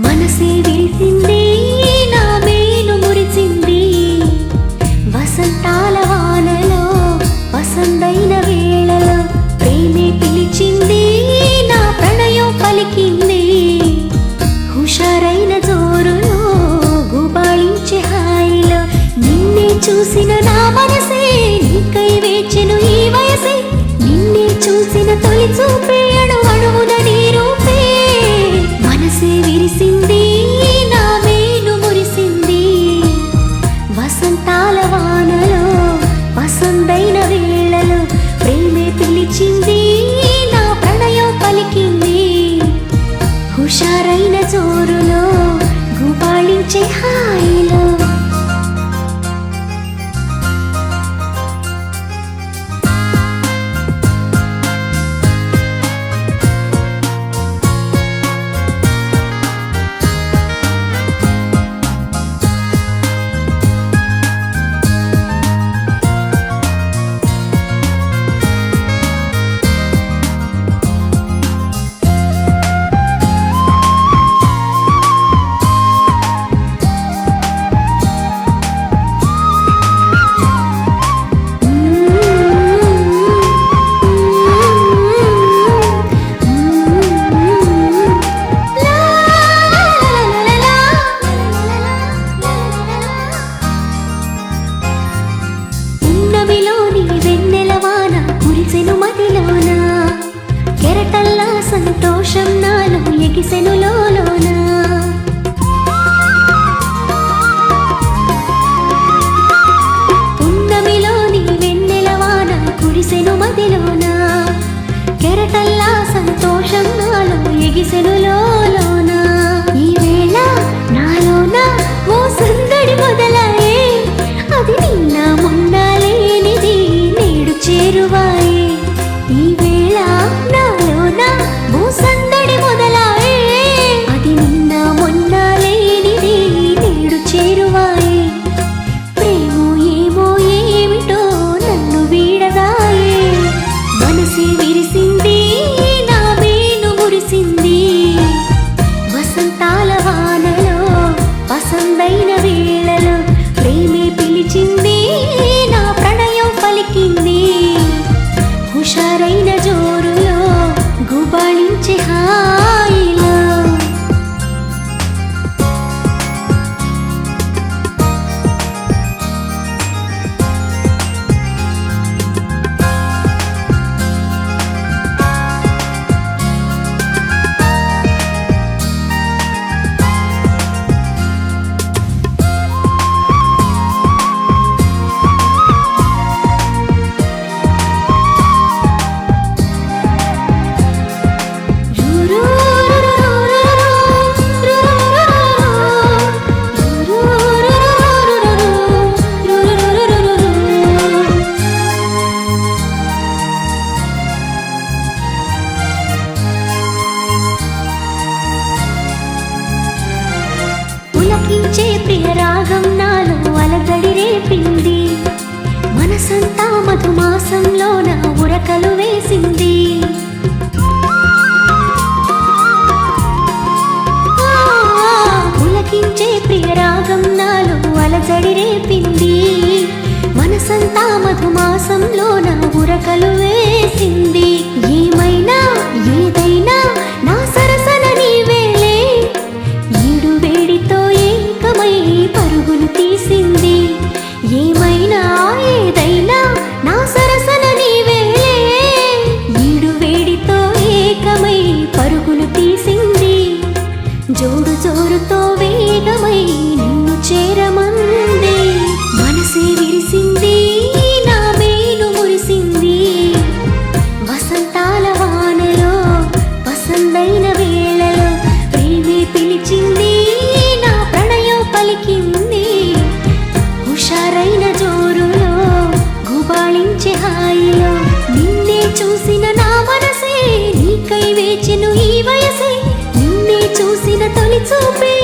మనసే విరిసింది నా మేను మురిసింది వసంతాల వానలో వసంతైన వేళలో ప్రేమే పిలిచింది నా ప్రణయం పలికింది హుషారైన జోరులో గుబాళించే హాయిలో నిన్నే చూసిన నా మనసే నీకై వేచెను ఈ వయసే నిన్నే చూసిన తొలి చూపే అణువణువున నీ రూపే మనసే విరిసింది నా మేను మురిసింది వసంతాల వానలో వసంతైన వేళలో ప్రేమే పిలిచింది నా ప్రణయం పలికింది హుషారైన జోరులో గుబాళించే హాయిలో కెరటల్లా సంతోషం నాలో ఎగిసెను లోలోన పున్నమిలోని వెన్నెలవాన కురిసెను మదిలోన కెరటల్లా సంతోషం నాలో ఎగిసెను లోలోన ఈ వేళ నాలోన ఓ సందడి మొదలాయే అది నిన్న మొన్న లేనిది నేడు చేరువాయే ఈ వేళ నాలోన ఓ సందడి మొదలాయే అది నిన్న మొన్న లేనిది నేడు చేరువాయే ప్రేమో ఏమో ఏమిటో నన్ను వీడదాయే మనసే విరిసింది నా మేను మురిసింది వసంతాల వానలో వసంతైన వేళలో ప్రేమే పిలిచింది నా ప్రణయం పలికింది హుషారైన జోరులో గుబాళించే హాయిలో పులకించే ప్రియ రాగం నాలో అలజడి రేపింది మనసంతా మధుమాసంలో నా ఉరకలు వేసింది పులకించే ప్రియ రాగం నాలో అలజడి రేపింది మనసంతా మధుమాసంలో నా ఉరకలు వేసింది ఏమైనా ఏదైనా నా సరసన నీవేలే ఈడు వేడితో ఏకమై పరుగులు తీసింది ఏమైనా ఏదైనా నా సరసన నీవేలే ఈడు వేడితో ఏకమై పరుగులు తీసింది జోడు జోరుతో వేగమై నిన్ను చేరమంది మనసే విరిసింది నా మేను మురిసింది వసంతాల వానలో వసంతైన వేళలో ప్రేమే పిలిచింది నా ప్రణయం పలికింది హుషారైన జోరులో గుబాళించే హాయిలో నిన్నే చూసిన నా మనసే నీకై వేచెను ఈ వయసే నిన్నే చూసిన తొలి చూపే